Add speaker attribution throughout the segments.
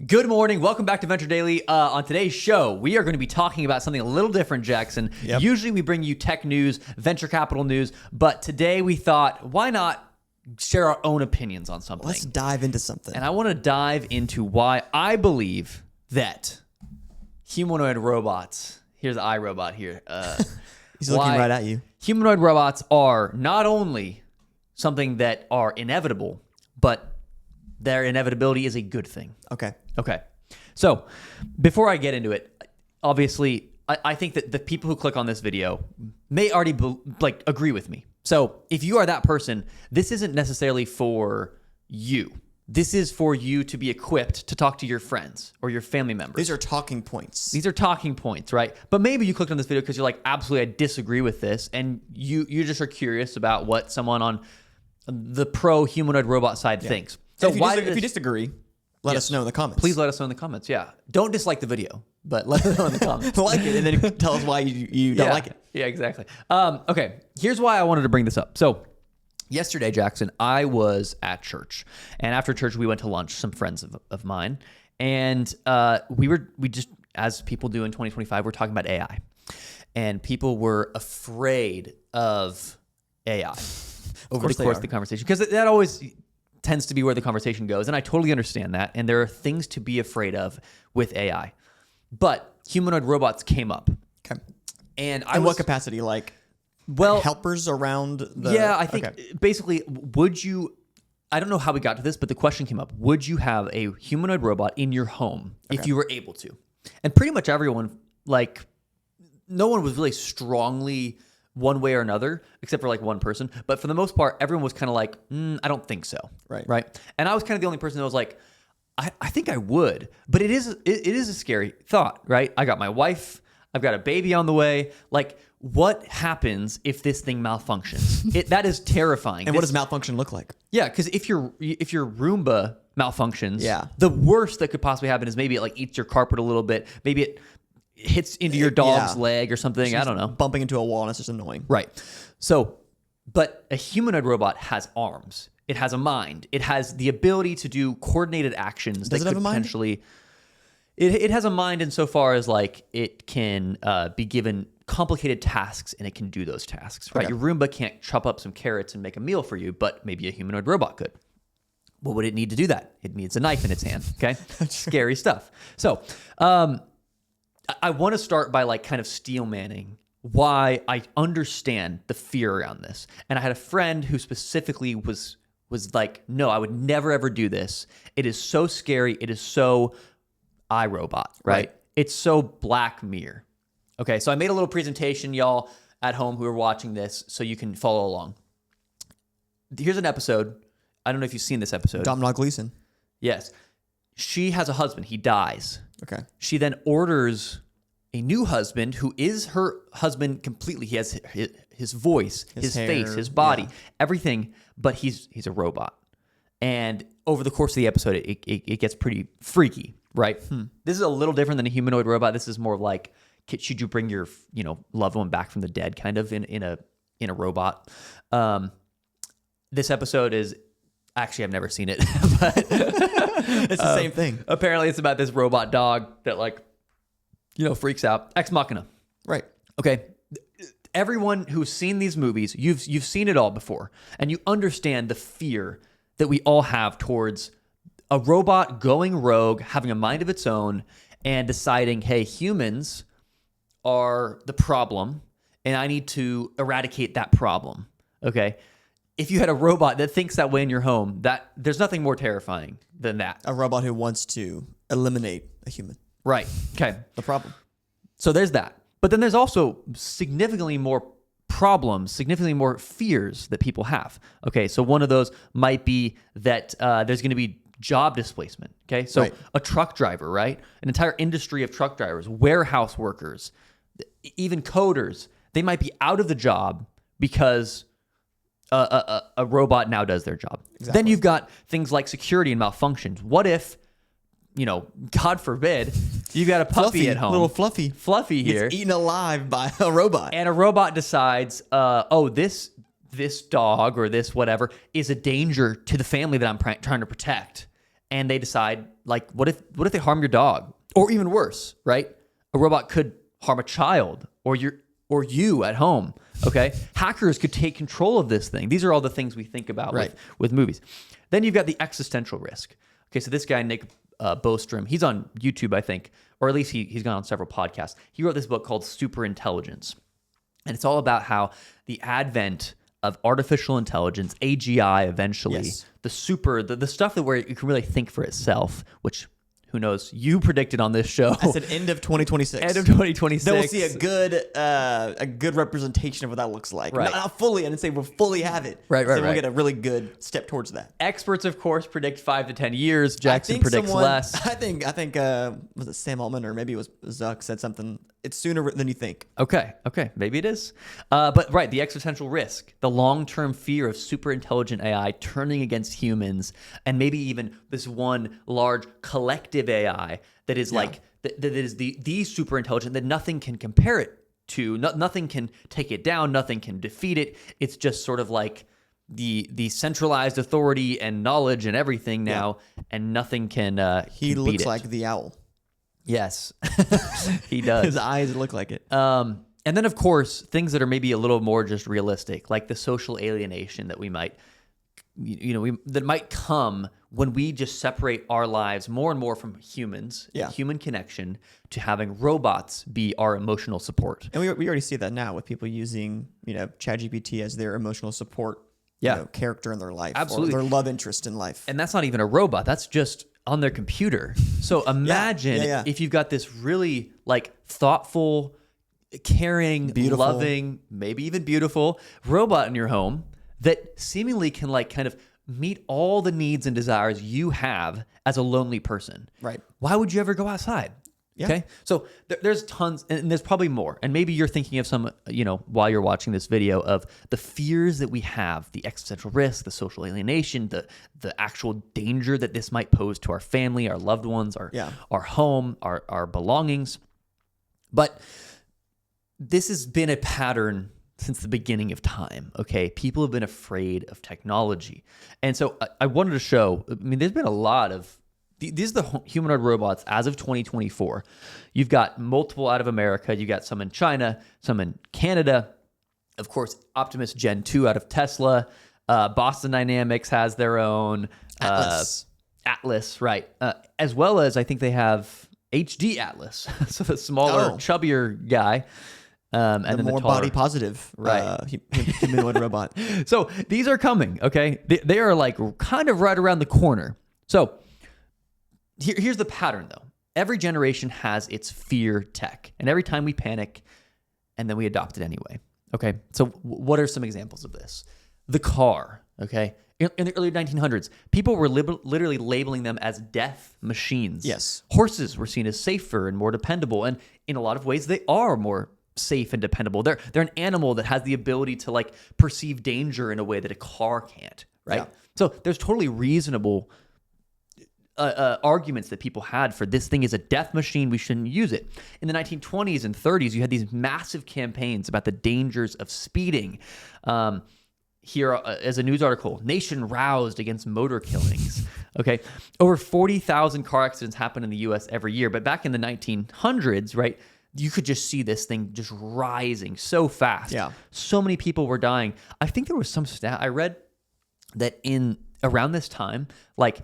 Speaker 1: Good morning. Welcome back to Venture Daily. On today's show, we are going to be talking about something a little different, Jackson.
Speaker 2: Yep.
Speaker 1: Usually we bring you tech news, venture capital news, but today we thought, why not share our own opinions on something?
Speaker 2: Let's dive into something.
Speaker 1: And I want to dive into why I believe that humanoid robots, here's the iRobot here.
Speaker 2: He's looking right at you.
Speaker 1: Humanoid robots are not only something that are inevitable, but their inevitability is a good thing.
Speaker 2: Okay.
Speaker 1: Okay. So before I get into it, obviously, I think that the people who click on this video may already agree with me. So if you are that person, this isn't necessarily for you. This is for you to be equipped to talk to your friends or your family members.
Speaker 2: These are talking points.
Speaker 1: These are talking points, right? But maybe you clicked on this video because you're like, absolutely, I disagree with this. And you just are curious about what someone on the pro humanoid robot side thinks. So
Speaker 2: if you disagree, let us know in the comments.
Speaker 1: Please let us know in the comments. Yeah. Don't dislike the video, but let us know in the comments.
Speaker 2: Like it, and then tell us why you don't like it.
Speaker 1: Yeah, exactly. Okay. Here's why I wanted to bring this up. So yesterday, Jackson, I was at church, and after church, we went to lunch, some friends of mine, and we just, as people do in 2025, we're talking about AI, and people were afraid of AI over the course of the conversation, because that always tends to be where the conversation goes. And I totally understand that. And there are things to be afraid of with AI. But humanoid robots came up.
Speaker 2: Okay.
Speaker 1: And
Speaker 2: in what capacity? Like helpers around the...
Speaker 1: Yeah, I think basically, I don't know how we got to this, but the question came up. Would you have a humanoid robot in your home if you were able to? And pretty much everyone, no one was really strongly one way or another, except for one person. But for the most part, everyone was kind of like, I don't think so. Right. And I was kind of the only person that was like, I think I would. But it is a scary thought, right? I got my wife. I've got a baby on the way. What happens if this thing malfunctions? That is terrifying.
Speaker 2: And what does malfunction look like?
Speaker 1: Yeah, because if your Roomba malfunctions,
Speaker 2: yeah,
Speaker 1: the worst that could possibly happen is maybe it eats your carpet a little bit. Maybe it hits into your dog's leg or something. I don't know.
Speaker 2: Bumping into a wall, and it's just annoying.
Speaker 1: Right. So, but a humanoid robot has arms. It has a mind. It has the ability to do coordinated actions.
Speaker 2: Does it have a mind?
Speaker 1: Potentially, it has a mind insofar as it can be given complicated tasks, and it can do those tasks. Right. Okay. Your Roomba can't chop up some carrots and make a meal for you, but maybe a humanoid robot could. What would it need to do that? It needs a knife in its hand. Okay. Scary stuff. So, I want to start by kind of steel manning why I understand the fear around this. And I had a friend who specifically was like, no, I would never, ever do this. It is so scary. It is so iRobot, right? It's so Black Mirror. Okay, so I made a little presentation, y'all at home who are watching this, so you can follow along. Here's an episode. I don't know if you've seen this episode.
Speaker 2: Domhnall Gleeson.
Speaker 1: Yes. She has a husband. He dies.
Speaker 2: Okay.
Speaker 1: She then orders a new husband who is her husband completely. He has his voice, his hair, face, his body, everything, but he's a robot. And over the course of the episode, it gets pretty freaky, right? This is a little different than a humanoid robot. This is more like, should you bring your loved one back from the dead, kind of in a robot. This episode is actually, I've never seen it, but
Speaker 2: it's the same thing.
Speaker 1: Apparently, it's about this robot dog that freaks out. Ex Machina.
Speaker 2: Right.
Speaker 1: Okay. Everyone who's seen these movies, you've seen it all before, and you understand the fear that we all have towards a robot going rogue, having a mind of its own, and deciding, hey, humans are the problem, and I need to eradicate that problem. Okay. If you had a robot that thinks that way in your home, there's nothing more terrifying than that.
Speaker 2: A robot who wants to eliminate a human.
Speaker 1: Right. Okay.
Speaker 2: The problem.
Speaker 1: So there's that. But then there's also significantly more problems, significantly more fears that people have. Okay. So one of those might be that there's going to be job displacement. Okay. So a truck driver, right? An entire industry of truck drivers, warehouse workers, even coders, they might be out of the job because a robot now does their job. Exactly. Then you've got things like security and malfunctions. What if, God forbid, you've got a puppy at home.
Speaker 2: Little Fluffy
Speaker 1: here.
Speaker 2: Gets eaten alive by a robot.
Speaker 1: And a robot decides, this dog or this whatever is a danger to the family that I'm trying to protect. and they decide, like, what if they harm your dog? Or even worse, right? A robot could harm a child or you at home, okay? Hackers could take control of this thing. These are all the things we think about with movies. Then you've got the existential risk. Okay, so this guy, Nick Bostrom, he's on YouTube, I think, or at least he's gone on several podcasts. He wrote this book called Superintelligence. And it's all about how the advent of artificial intelligence, AGI eventually, the stuff that where it can really think for itself, which who knows, you predicted on this show.
Speaker 2: I said end of 2026.
Speaker 1: End of 2026.
Speaker 2: Then we'll see a good representation of what that looks like.
Speaker 1: Right.
Speaker 2: Not fully, I didn't say we'll fully have it.
Speaker 1: Right.
Speaker 2: We'll get a really good step towards that.
Speaker 1: Experts, of course, predict 5 to 10 years. Jackson predicts less.
Speaker 2: I think was it Sam Altman or maybe it was Zuck said something. It's sooner than you think.
Speaker 1: Okay, maybe it is. But right, the existential risk, the long-term fear of super intelligent AI turning against humans, and maybe even this one large collective AI that is like that is the super intelligent that nothing can compare it to. Nothing can take it down. Nothing can defeat it. It's just sort of like the centralized authority and knowledge and everything now, and nothing can.
Speaker 2: He
Speaker 1: can
Speaker 2: looks
Speaker 1: beat it.
Speaker 2: like the owl.
Speaker 1: Yes, he does.
Speaker 2: His eyes look like it.
Speaker 1: And then, of course, things that are maybe a little more just realistic, like the social alienation that we might, that might come when we just separate our lives more and more from humans, human connection, to having robots be our emotional support.
Speaker 2: And we already see that now with people using, ChatGPT as their emotional support character in their life.
Speaker 1: Absolutely.
Speaker 2: Or their love interest in life.
Speaker 1: And that's not even a robot. That's just on their computer. So imagine if you've got this really like thoughtful, caring,
Speaker 2: beautiful,
Speaker 1: loving, maybe even beautiful robot in your home that seemingly can like kind of meet all the needs and desires you have as a lonely person.
Speaker 2: Right.
Speaker 1: Why would you ever go outside?
Speaker 2: Yeah.
Speaker 1: Okay. So there's tons, and there's probably more. And maybe you're thinking of some, while you're watching this video, of the fears that we have, the existential risk, the social alienation, the actual danger that this might pose to our family, our loved ones, our home, our belongings. But this has been a pattern since the beginning of time. Okay. People have been afraid of technology. And so I wanted to show, there's been a lot of, these are the humanoid robots as of 2024. You've got multiple out of America. You got some in China, some in Canada. Of course, Optimus Gen 2 out of Tesla. Boston Dynamics has their own. Atlas, right. As well as I think they have HD Atlas. So the smaller, chubbier guy. And then
Speaker 2: more body positive humanoid robot.
Speaker 1: So these are coming, okay? They are like kind of right around the corner. So here's the pattern, though. Every generation has its fear tech, and every time we panic, and then we adopt it anyway. Okay, so what are some examples of this? The car, okay? In the early 1900s, people were literally labeling them as death machines.
Speaker 2: Yes.
Speaker 1: Horses were seen as safer and more dependable, and in a lot of ways, they are more safe and dependable. They're an animal that has the ability to like perceive danger in a way that a car can't, right?
Speaker 2: Yeah.
Speaker 1: So there's totally reasonable arguments that people had for this thing is a death machine, we shouldn't use it. In the 1920s and 30s, you had these massive campaigns about the dangers of speeding. Here, as a news article, nation roused against motor killings. Okay, over 40,000 car accidents happen in the U.S. every year. But back in the 1900s, right, you could just see this thing just rising so fast.
Speaker 2: Yeah.
Speaker 1: So many people were dying. I think there was some stat I read that around this time, like,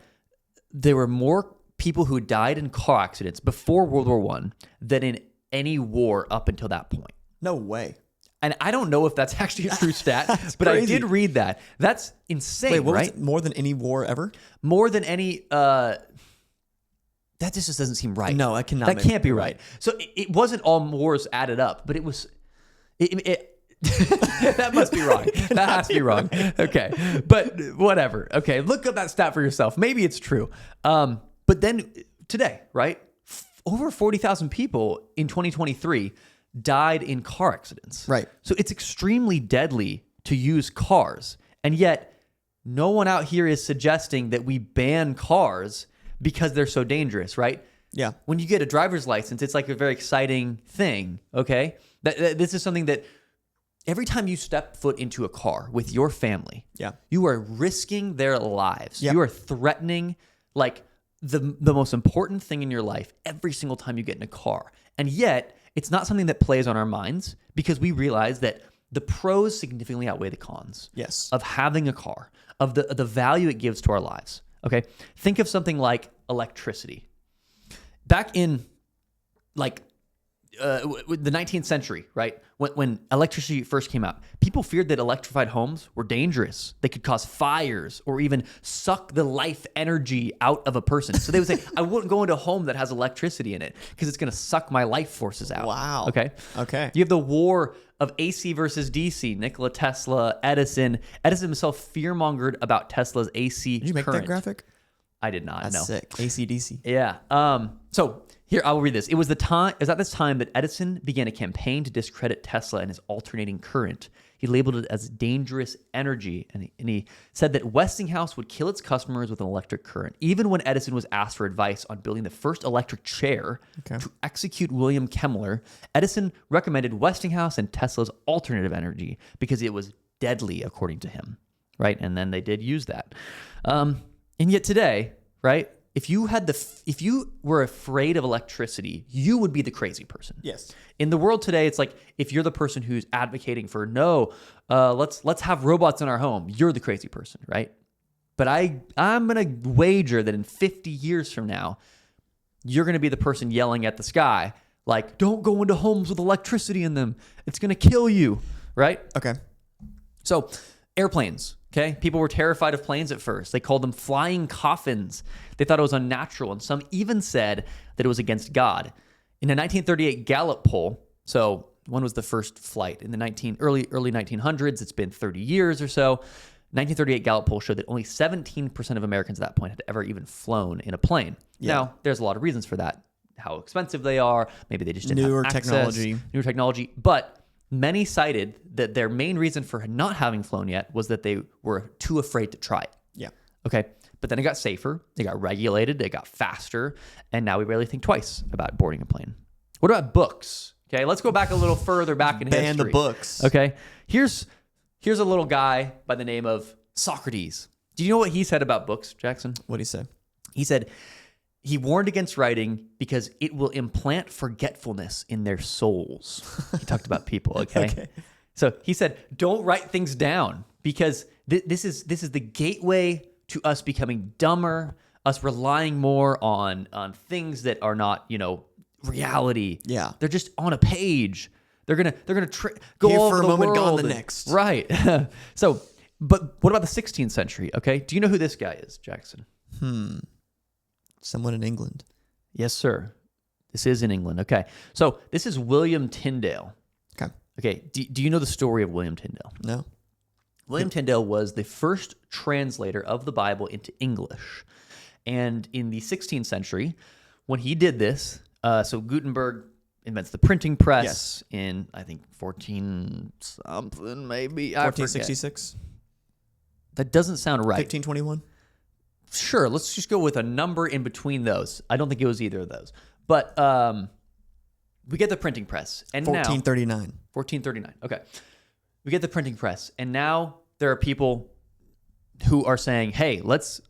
Speaker 1: there were more people who died in car accidents before World War I than in any war up until that point.
Speaker 2: No way.
Speaker 1: And I don't know if that's actually a true stat, but
Speaker 2: crazy.
Speaker 1: I did read that. That's insane,
Speaker 2: Wait, what
Speaker 1: right?
Speaker 2: was it? More than any war ever?
Speaker 1: More than any... that just doesn't seem right.
Speaker 2: No, I cannot.
Speaker 1: That can't be right. So it wasn't all wars added up, but it was... That must be wrong. That has to be wrong. Okay. But whatever. Okay. Look up that stat for yourself. Maybe it's true. But then today, right? Over 40,000 people in 2023 died in car accidents.
Speaker 2: Right.
Speaker 1: So it's extremely deadly to use cars. And yet no one out here is suggesting that we ban cars because they're so dangerous, right?
Speaker 2: Yeah.
Speaker 1: When you get a driver's license, it's like a very exciting thing. Okay. This is something that every time you step foot into a car with your family, you are risking their lives.
Speaker 2: Yep.
Speaker 1: You are threatening like the most important thing in your life every single time you get in a car. And yet, it's not something that plays on our minds because we realize that the pros significantly outweigh the cons of having a car, of the value it gives to our lives. Okay? Think of something like electricity. Back in like the 19th century, right? When electricity first came out, people feared that electrified homes were dangerous. They could cause fires or even suck the life energy out of a person. So they would say, I wouldn't go into a home that has electricity in it because it's going to suck my life forces out.
Speaker 2: Wow.
Speaker 1: Okay. You have the war of AC versus DC. Nikola Tesla, Edison. Edison himself fear-mongered about Tesla's AC
Speaker 2: Did you make
Speaker 1: current.
Speaker 2: that graphic?
Speaker 1: I did not.
Speaker 2: That's
Speaker 1: no.
Speaker 2: sick. AC/DC.
Speaker 1: Yeah. So here, I'll read this. It was at this time that Edison began a campaign to discredit Tesla and his alternating current. He labeled it as dangerous energy, and he said that Westinghouse would kill its customers with an electric current. Even when Edison was asked for advice on building the first electric chair to execute William Kemmler, Edison recommended Westinghouse and Tesla's alternative energy because it was deadly, according to him. Right? And then they did use that. And yet today, right? If you were afraid of electricity, you would be the crazy person.
Speaker 2: Yes.
Speaker 1: In the world today, it's like if you're the person who's advocating for let's have robots in our home, you're the crazy person, right? But I'm gonna wager that in 50 years from now, you're gonna be the person yelling at the sky, like, don't go into homes with electricity in them. It's gonna kill you, right?
Speaker 2: Okay.
Speaker 1: So airplanes. Okay, people were terrified of planes at first. They called them flying coffins. They thought it was unnatural, and some even said that it was against God. In a 1938 Gallup poll, so when was the first flight? In the early 1900s. It's been 30 years or so. 1938 Gallup poll showed that only 17% of Americans at that point had ever even flown in a plane.
Speaker 2: Yeah.
Speaker 1: Now, there's a lot of reasons for that. How expensive they are. Maybe they just didn't have access. Newer technology. But many cited that their main reason for not having flown yet was that they were too afraid to try it.
Speaker 2: Yeah.
Speaker 1: Okay. But then it got safer, they got regulated, they got faster, and now we barely think twice about boarding a plane. What about books? Okay, let's go back a little further back in history.
Speaker 2: Ban the books.
Speaker 1: Okay. Here's a little guy by the name of Socrates. Do you know what he said about books, Jackson?
Speaker 2: What did he say?
Speaker 1: He said he warned against writing because it will implant forgetfulness in their souls. He talked about people, okay? So he said, don't write things down because this is the gateway to us becoming dumber, us relying more on things that are not, reality.
Speaker 2: Yeah.
Speaker 1: They're just on a page. They're gonna go
Speaker 2: Here
Speaker 1: all
Speaker 2: for
Speaker 1: over
Speaker 2: a
Speaker 1: the
Speaker 2: moment,
Speaker 1: world.
Speaker 2: gone the next.
Speaker 1: Right. So, but what about the 16th century? Okay. Do you know who this guy is, Jackson?
Speaker 2: Someone in England.
Speaker 1: Yes, sir. This is in England. Okay. So this is William Tyndale. Okay. Do you know the story of William Tyndale?
Speaker 2: No.
Speaker 1: William Tyndale was the first translator of the Bible into English. And in the 16th century, when he did this, so Gutenberg invents the printing press in, I think, 14 something, maybe.
Speaker 2: 1466?
Speaker 1: That doesn't sound right.
Speaker 2: 1521?
Speaker 1: Sure, let's just go with a number in between those. I don't think it was either of those. But we get the printing press. And
Speaker 2: 1439.
Speaker 1: 1439, okay. We get the printing press. And now there are people who are saying, hey, let's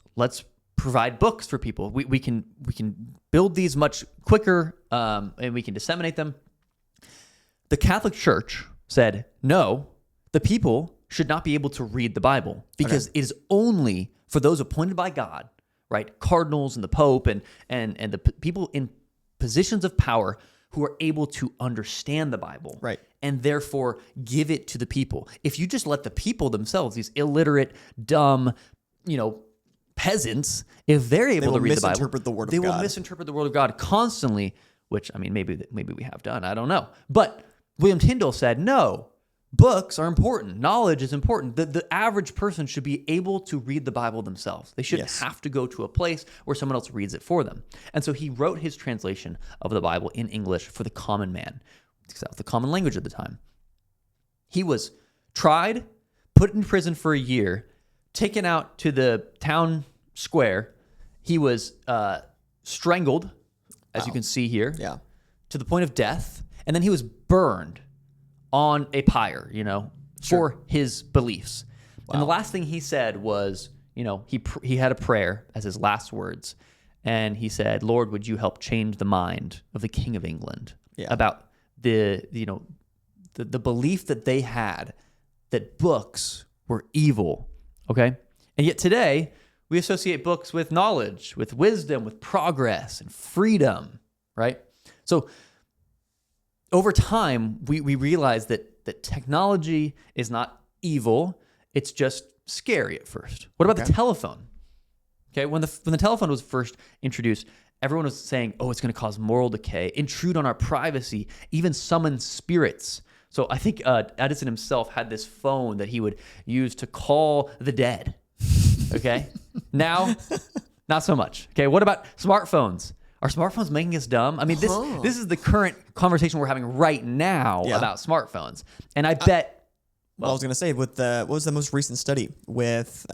Speaker 1: provide books for people. We can build these much quicker and we can disseminate them. The Catholic Church said, no, the people should not be able to read the Bible because it is only for those appointed by God, right? Cardinals and the Pope and the people in positions of power who are able to understand the Bible,
Speaker 2: right?
Speaker 1: And therefore give it to the people. If you just let the people themselves, these illiterate, dumb, peasants, if they're able to read the Bible, they will misinterpret the word of God constantly. Which, I mean, maybe we have done. I don't know. But William Tyndale said, no, books are important. Knowledge is important. The average person should be able to read the Bible themselves. They shouldn't have to go to a place where someone else reads it for them. And so he wrote his translation of the Bible in English for the common man, because that was the common language at the time. He was tried, put in prison for a year, taken out to the town square. He was strangled, as you can see here, to the point of death. And then he was burned on a pyre, for his beliefs. Wow. And the last thing he said was, he had a prayer as his last words. and he said, "Lord, would you help change the mind of the King of England about the belief that they had that books were evil." Okay, and yet today we associate books with knowledge, with wisdom, with progress and freedom, right? So over time, we realize that technology is not evil. It's just scary at first. What about the telephone? Okay, when the telephone was first introduced, everyone was saying, "Oh, it's going to cause moral decay, intrude on our privacy, even summon spirits." So I think Edison himself had this phone that he would use to call the dead. Okay, now not so much. Okay, what about smartphones? Are smartphones making us dumb? I mean, this is the current conversation we're having right now about smartphones, and I bet.
Speaker 2: Well, I was going to say, with what was the most recent study with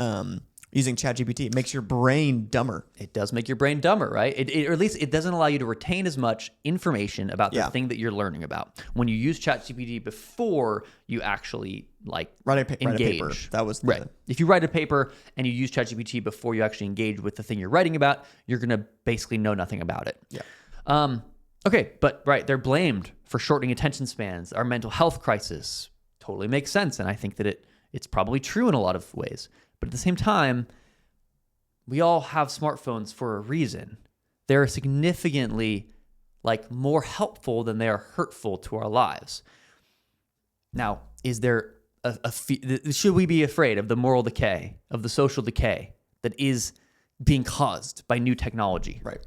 Speaker 2: using ChatGPT? It makes your brain dumber.
Speaker 1: It does make your brain dumber, right? Or at least it doesn't allow you to retain as much information about the thing that you're learning about. When you use ChatGPT before you actually
Speaker 2: write a
Speaker 1: engage.
Speaker 2: paper. That was
Speaker 1: right. If you write a paper and you use ChatGPT before you actually engage with the thing you're writing about, you're going to basically know nothing about it.
Speaker 2: Yeah.
Speaker 1: Okay, but they're blamed for shortening attention spans. Our mental health crisis totally makes sense, and I think that it's probably true in a lot of ways. But at the same time, we all have smartphones for a reason. They're significantly more helpful than they are hurtful to our lives. Now, is there should we be afraid of the moral decay, of the social decay that is being caused by new technology?
Speaker 2: Right.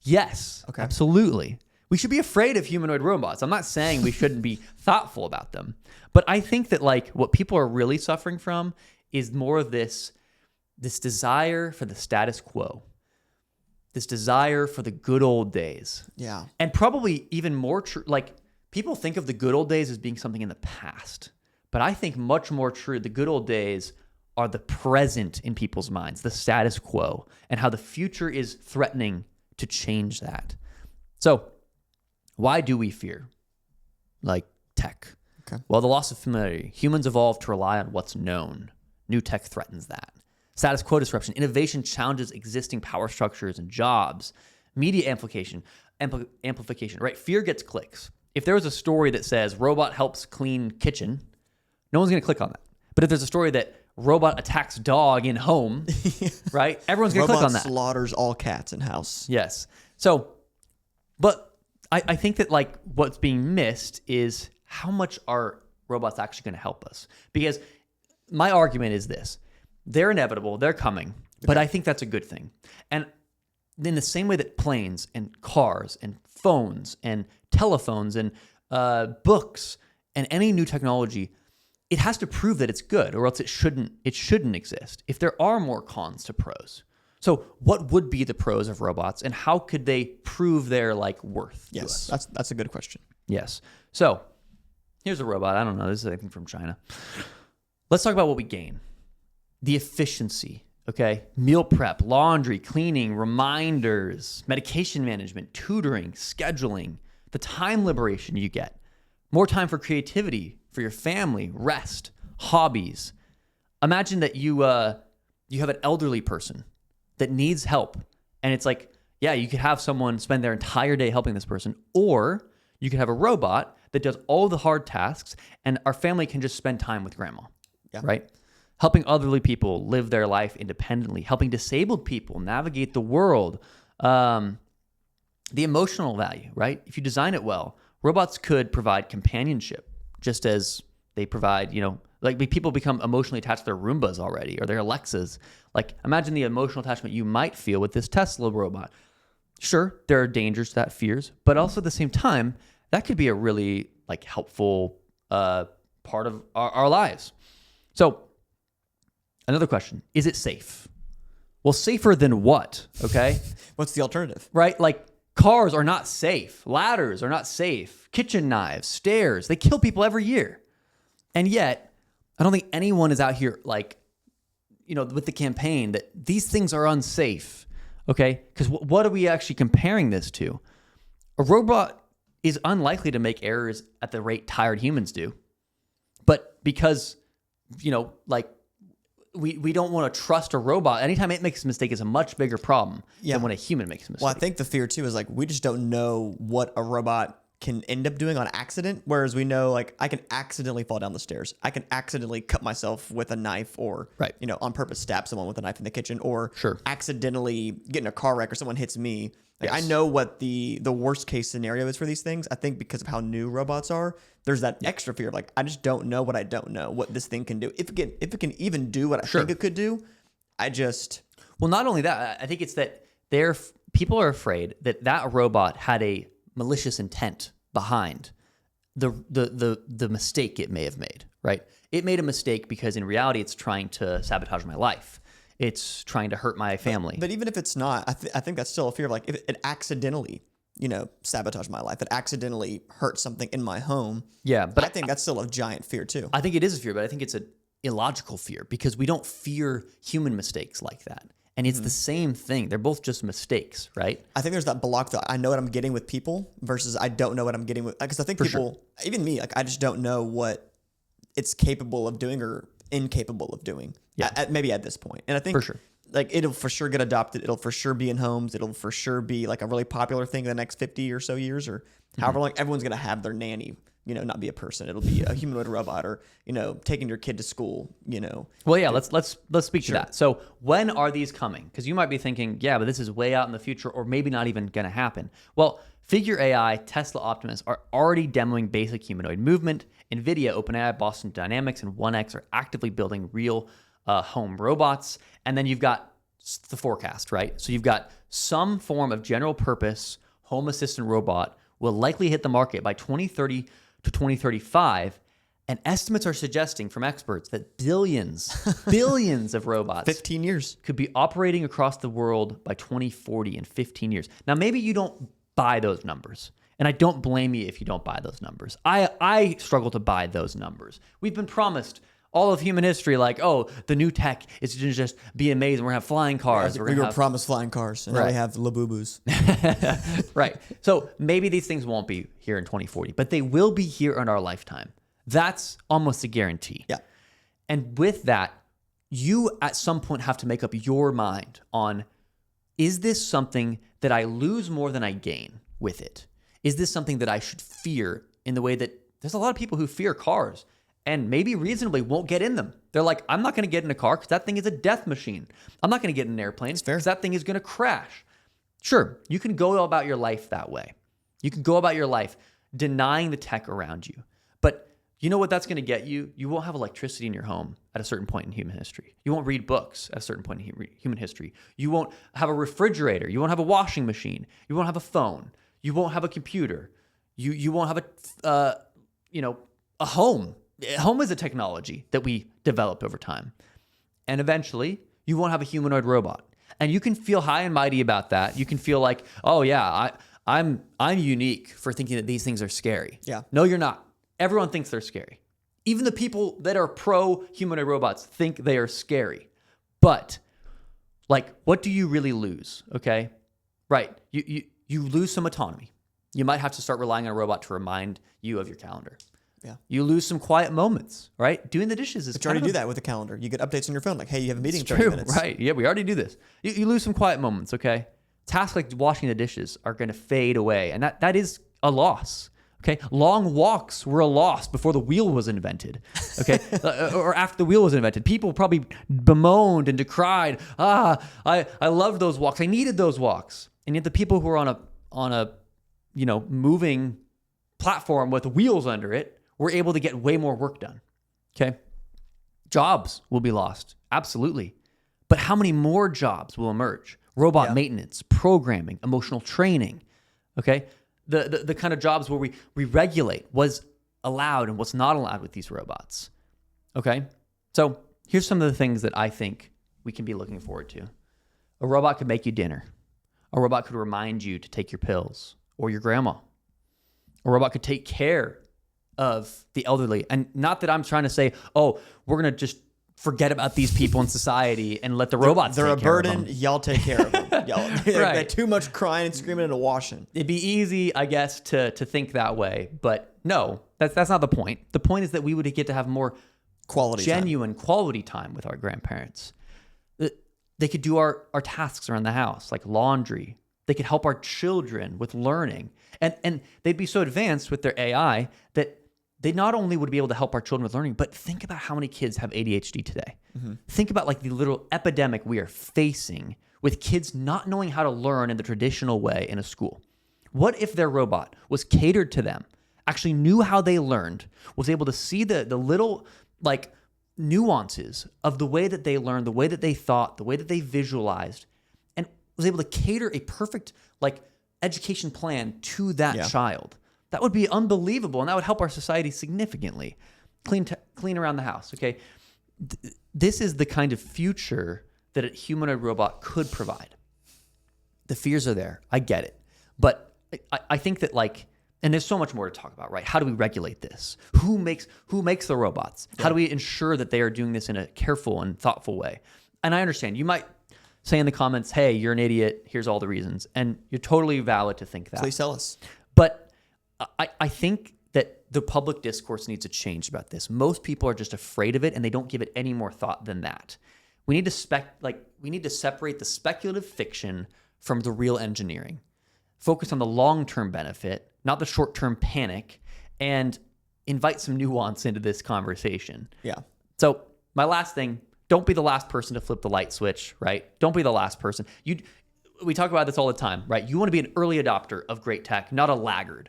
Speaker 1: Yes, absolutely. We should be afraid of humanoid robots. I'm not saying we shouldn't be thoughtful about them, but I think that what people are really suffering from is more of this desire for the status quo, this desire for the good old days.
Speaker 2: Yeah.
Speaker 1: And probably even more true, people think of the good old days as being something in the past, but I think much more true, the good old days are the present in people's minds, the status quo, and how the future is threatening to change that. So why do we fear tech?
Speaker 2: Okay.
Speaker 1: Well, the loss of familiarity. Humans evolved to rely on what's known. New tech threatens that. Status quo disruption. Innovation challenges existing power structures and jobs. Media amplification, right? Fear gets clicks. If there was a story that says robot helps clean kitchen, no one's going to click on that. But if there's a story that robot attacks dog in home, right? Everyone's going to click on that.
Speaker 2: Robot slaughters all cats in house.
Speaker 1: Yes. So, but I think that what's being missed is how much are robots actually going to help us? Because my argument is this: they're inevitable, they're coming, but I think that's a good thing. And in the same way that planes and cars and phones and telephones and books and any new technology, it has to prove that it's good, or else it shouldn't exist. If there are more cons to pros. So what would be the pros of robots, and how could they prove their worth to us?
Speaker 2: Yes, that's a good question.
Speaker 1: Yes. So here's a robot. I don't know. This is, I think, from China. Let's talk about what we gain. The efficiency, okay? Meal prep, laundry, cleaning, reminders, medication management, tutoring, scheduling, the time liberation you get, more time for creativity, for your family, rest, hobbies. Imagine that you have an elderly person that needs help, and it's you could have someone spend their entire day helping this person, or you could have a robot that does all the hard tasks, and our family can just spend time with grandma, right? Helping elderly people live their life independently, helping disabled people navigate the world, the emotional value, right? If you design it well, robots could provide companionship, just as they provide, people become emotionally attached to their Roombas already, or their Alexas. Imagine the emotional attachment you might feel with this Tesla robot. Sure, there are dangers to that, fears, but also at the same time, that could be a really helpful part of our lives. So another question, is it safe? Well, safer than what? Okay.
Speaker 2: What's the alternative?
Speaker 1: Right? Cars are not safe. Ladders are not safe. Kitchen knives, stairs, they kill people every year. And yet, I don't think anyone is out here with the campaign that these things are unsafe. Okay? Because what are we actually comparing this to? A robot is unlikely to make errors at the rate tired humans do. But because, we don't want to trust a robot. Anytime it makes a mistake is a much bigger problem than when a human makes a mistake.
Speaker 2: Well, I think the fear too is like we just don't know what a robot can end up doing on accident. Whereas we know, like, I can accidentally fall down the stairs. I can accidentally cut myself with a knife, or on purpose stab someone with a knife in the kitchen, or accidentally get in a car wreck or someone hits me. Like, I know what the worst case scenario is for these things. I think because of how new robots are, there's that extra fear of like, I just don't know what I don't know, what this thing can do. If it can even do what I think it could do, well, not only that, I think it's that people are afraid that robot had a malicious intent behind the mistake it may have made, right? It made a mistake because in reality, it's trying to sabotage my life. It's trying to hurt my family. But even if it's not, I think that's still a fear of like, if it accidentally, sabotage my life, it accidentally hurt something in my home.
Speaker 1: Yeah, but
Speaker 2: I think that's still a giant fear too.
Speaker 1: I think it is a fear, but I think it's an illogical fear because we don't fear human mistakes like that. And it's the same thing. They're both just mistakes, right?
Speaker 2: I think there's that block that I know what I'm getting with people versus I don't know what I'm getting with, because I think even me, like, I just don't know what it's capable of doing or incapable of doing. Yeah. Maybe at this point. And I think like it'll for sure get adopted. It'll for sure be in homes. It'll for sure be like a really popular thing in the next 50 or so years, or however long everyone's going to have their nanny, not be a person. It'll be a humanoid robot, or, taking your kid to school,
Speaker 1: Well, yeah, let's speak to that. So when are these coming? Because you might be thinking, yeah, but this is way out in the future, or maybe not even going to happen. Well, Figure AI, Tesla Optimus are already demoing basic humanoid movement. NVIDIA, OpenAI, Boston Dynamics, and 1X are actively building real home robots. And then you've got the forecast, right? So you've got some form of general purpose home assistant robot will likely hit the market by 2030 to 2035. And estimates are suggesting from experts that billions of robots
Speaker 2: 15 years
Speaker 1: could be operating across the world by 2040 in 15 years. Now, maybe you don't buy those numbers. And I don't blame you if you don't buy those numbers. I struggle to buy those numbers. We've been promised all of human history, like, oh, the new tech is going to just be amazing. We're going to have flying cars.
Speaker 2: We were promised flying cars, and now we have Labubus.
Speaker 1: Right. So maybe these things won't be here in 2040, but they will be here in our lifetime. That's almost a guarantee.
Speaker 2: Yeah.
Speaker 1: And with that, you at some point have to make up your mind on, is this something that I lose more than I gain with it? Is this something that I should fear in the way that there's a lot of people who fear cars and maybe reasonably won't get in them? They're like, I'm not going to get in a car because that thing is a death machine. I'm not going to get in an airplane because that thing is going to crash. Sure, you can go about your life that way. You can go about your life denying the tech around you. But you know what that's going to get you? You won't have electricity in your home at a certain point in human history. You won't read books at a certain point in human history. You won't have a refrigerator. You won't have a washing machine. You won't have a phone. You won't have a computer. You won't have a home. A home is a technology that we developed over time. And eventually, you won't have a humanoid robot. And you can feel high and mighty about that. You can feel like, oh yeah, I'm unique for thinking that these things are scary.
Speaker 2: Yeah.
Speaker 1: No, you're not. Everyone thinks they're scary. Even the people that are pro humanoid robots think they are scary. But like, what do you really lose? Okay. Right. You lose some autonomy. You might have to start relying on a robot to remind you of your calendar.
Speaker 2: Yeah.
Speaker 1: You lose some quiet moments, right? Doing the dishes is
Speaker 2: But you already do that with the calendar. You get updates on your phone, like, hey, you have a meeting in 30
Speaker 1: true,
Speaker 2: minutes.
Speaker 1: Right. Yeah, we already do this. You lose some quiet moments, okay? Tasks like washing the dishes are going to fade away, and that is a loss. Okay, long walks were a loss before the wheel was invented. Okay, or after the wheel was invented, people probably bemoaned and decried. I loved those walks. I needed those walks, and yet the people who are on a moving platform with wheels under it were able to get way more work done. Okay, jobs will be lost, absolutely, but how many more jobs will emerge? Robot maintenance, programming, emotional training. Okay. The kind of jobs where we regulate what's allowed and what's not allowed with these robots. Okay? So here's some of the things that I think we can be looking forward to. A robot could make you dinner. A robot could remind you to take your pills or your grandma. A robot could take care of the elderly. And not that I'm trying to say, oh, we're going to just forget about these people in society and let the robots
Speaker 2: they're
Speaker 1: take
Speaker 2: a
Speaker 1: care
Speaker 2: burden.
Speaker 1: of them.
Speaker 2: Y'all take care of them. Y'all,
Speaker 1: Right.
Speaker 2: They're too much crying and screaming into washing.
Speaker 1: It'd be easy, I guess, to think that way, but no, that's not the point. The point is that we would get to have more genuine quality time with our grandparents. They could do our tasks around the house, like laundry. They could help our children with learning. And they'd be so advanced with their AI that they not only would be able to help our children with learning, but think about how many kids have ADHD today. Mm-hmm. Think about like the little epidemic we are facing with kids not knowing how to learn in the traditional way in a school. What if their robot was catered to them, actually knew how they learned, was able to see the little like nuances of the way that they learned, the way that they thought, the way that they visualized, and was able to cater a perfect like education plan to that child? That would be unbelievable, and that would help our society significantly. Clean around the house, okay? This is the kind of future that a humanoid robot could provide. The fears are there. I get it. But I think that like, and there's so much more to talk about, right? How do we regulate this? Who makes the robots? Yeah. How do we ensure that they are doing this in a careful and thoughtful way? And I understand you might say in the comments, hey, you're an idiot. Here's all the reasons. And you're totally valid to think that.
Speaker 2: Please tell us.
Speaker 1: But I think that the public discourse needs to change about this. Most people are just afraid of it, and they don't give it any more thought than that. We need to separate the speculative fiction from the real engineering. Focus on the long-term benefit, not the short-term panic, and invite some nuance into this conversation.
Speaker 2: Yeah.
Speaker 1: So my last thing, don't be the last person to flip the light switch, right? Don't be the last person. We talk about this all the time, right? You want to be an early adopter of great tech, not a laggard.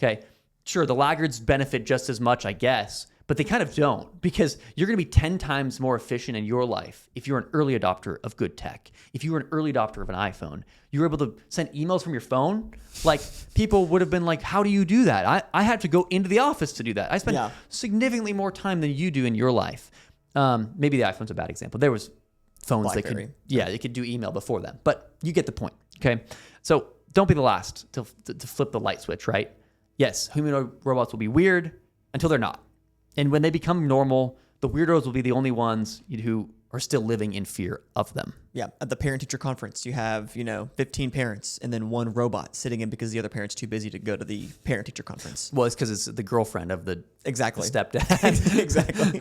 Speaker 1: Okay, sure, the laggards benefit just as much, I guess, but they kind of don't, because you're going to be 10 times more efficient in your life if you're an early adopter of good tech. If you were an early adopter of an iPhone, you were able to send emails from your phone. Like, people would have been like, how do you do that? I had to go into the office to do that. I spent significantly more time than you do in your life. Maybe the iPhone's a bad example. There was phones that they could do email before them, but you get the point, okay? So don't be the last to flip the light switch, right? Yes, humanoid robots will be weird until they're not. And when they become normal, the weirdos will be the only ones who are still living in fear of them.
Speaker 2: Yeah. At the parent-teacher conference, you have, 15 parents and then one robot sitting in because the other parent's too busy to go to the parent-teacher conference.
Speaker 1: Well, it's because it's the girlfriend of the stepdad.
Speaker 2: Exactly.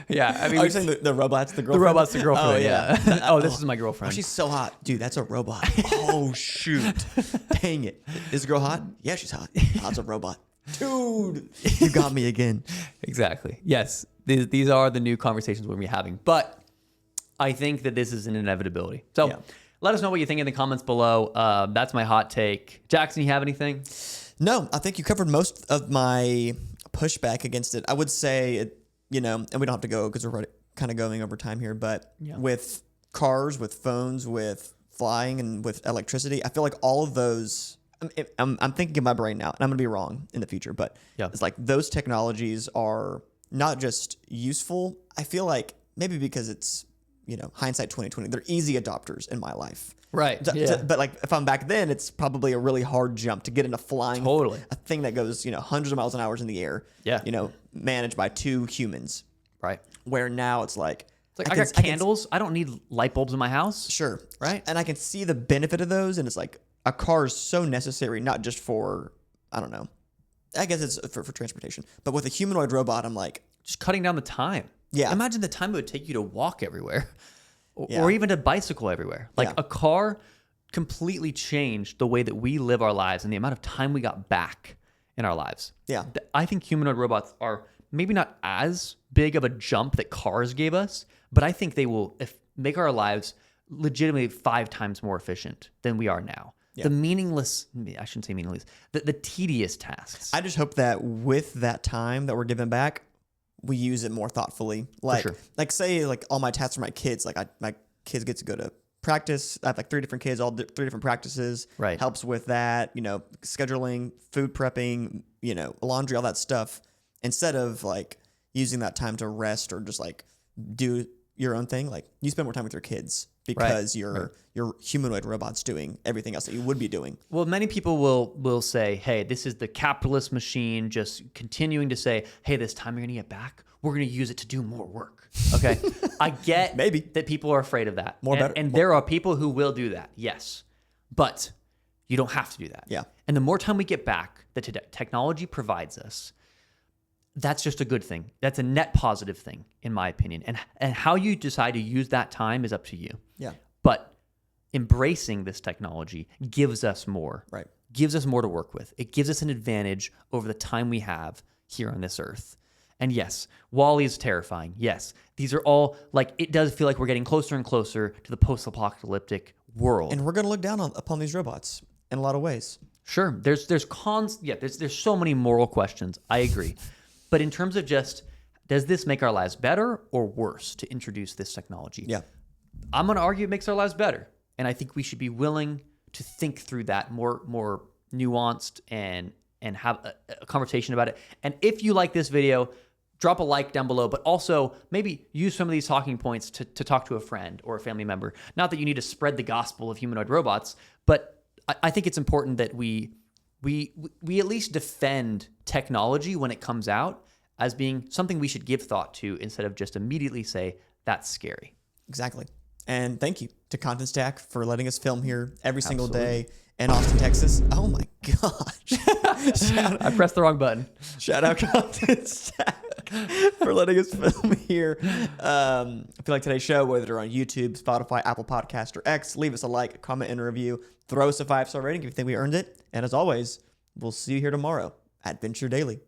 Speaker 1: Yeah. I mean,
Speaker 2: are you saying the robot's the girlfriend?
Speaker 1: The robot's the girlfriend,
Speaker 2: oh, yeah.
Speaker 1: This is my girlfriend.
Speaker 2: Oh, she's so hot. Dude, that's a robot. Oh, shoot. Dang it. Is the girl hot? Yeah, she's hot. Hot's a robot. Dude, you got me again.
Speaker 1: Exactly. Yes. These are the new conversations we're going to be having. But I think that this is an inevitability. So let us know what you think in the comments below. That's my hot take. Jackson, you have anything?
Speaker 2: No, I think you covered most of my pushback against it. I would say, and we don't have to go because we're kind of going over time here, but with cars, with phones, with flying, and with electricity, I feel like all of those... I'm thinking in my brain now, and I'm going to be wrong in the future, but it's like those technologies are not just useful. I feel like maybe because it's, hindsight 2020, they're easy adopters in my life.
Speaker 1: Right.
Speaker 2: But like if I'm back then, it's probably a really hard jump to get into flying.
Speaker 1: Totally.
Speaker 2: A thing that goes, hundreds of miles an hour in the air.
Speaker 1: Yeah.
Speaker 2: Managed by two humans.
Speaker 1: Right.
Speaker 2: Where now it's like
Speaker 1: I got candles. I don't need light bulbs in my house.
Speaker 2: Sure.
Speaker 1: Right.
Speaker 2: And I can see the benefit of those, and it's like, a car is so necessary, not just for, I don't know, I guess it's for transportation. But with a humanoid robot, I'm like...
Speaker 1: Just cutting down the time.
Speaker 2: Yeah.
Speaker 1: Imagine the time it would take you to walk everywhere or even to bicycle everywhere. Like a car completely changed the way that we live our lives and the amount of time we got back in our lives.
Speaker 2: Yeah.
Speaker 1: I think humanoid robots are maybe not as big of a jump that cars gave us, but I think they will make our lives legitimately 5 times more efficient than we are now. Yeah. The meaningless, I shouldn't say meaningless, the tedious tasks.
Speaker 2: I just hope that with that time that we're given back, we use it more thoughtfully. Like, like say, like all my tasks for my kids, like my kids get to go to practice. I have like 3 different kids, all 3 different practices.
Speaker 1: Right.
Speaker 2: Helps with that, scheduling, food prepping, laundry, all that stuff. Instead of like using that time to rest or just like do your own thing, like you spend more time with your kids. Because your humanoid robot's doing everything else that you would be doing.
Speaker 1: Well, many people will say, hey, this is the capitalist machine just continuing to say, hey, this time you're going to get back, we're going to use it to do more work. Okay? I get
Speaker 2: maybe
Speaker 1: that people are afraid of that.
Speaker 2: And
Speaker 1: there are people who will do that, yes. But you don't have to do that.
Speaker 2: Yeah.
Speaker 1: And the more time we get back that technology provides us, that's just a good thing. That's a net positive thing, in my opinion. And how you decide to use that time is up to you.
Speaker 2: Yeah.
Speaker 1: But embracing this technology gives us more.
Speaker 2: Right.
Speaker 1: Gives us more to work with. It gives us an advantage over the time we have here on this earth. And yes, WALL-E is terrifying. Yes, these are all, like, it does feel like we're getting closer and closer to the post-apocalyptic world.
Speaker 2: And we're going to look down upon these robots in a lot of ways.
Speaker 1: Sure, there's cons. Yeah, there's so many moral questions. I agree. But in terms of just, does this make our lives better or worse to introduce this technology?
Speaker 2: Yeah.
Speaker 1: I'm going to argue it makes our lives better. And I think we should be willing to think through that more nuanced and have a conversation about it. And if you like this video, drop a like down below, but also maybe use some of these talking points to talk to a friend or a family member. Not that you need to spread the gospel of humanoid robots, but I think it's important that we at least defend technology when it comes out as being something we should give thought to instead of just immediately say, that's scary.
Speaker 2: Exactly. And thank you to Content Stack for letting us film here every single day in Austin, Texas. Oh my gosh.
Speaker 1: I pressed the wrong button.
Speaker 2: Shout out Content Stack for letting us film here. I feel like today's show, whether you're on YouTube, Spotify, Apple Podcast, or X, leave us a like, a comment, and a review. Throw us a 5-star rating if you think we earned it. And as always, we'll see you here tomorrow at Venture Daily.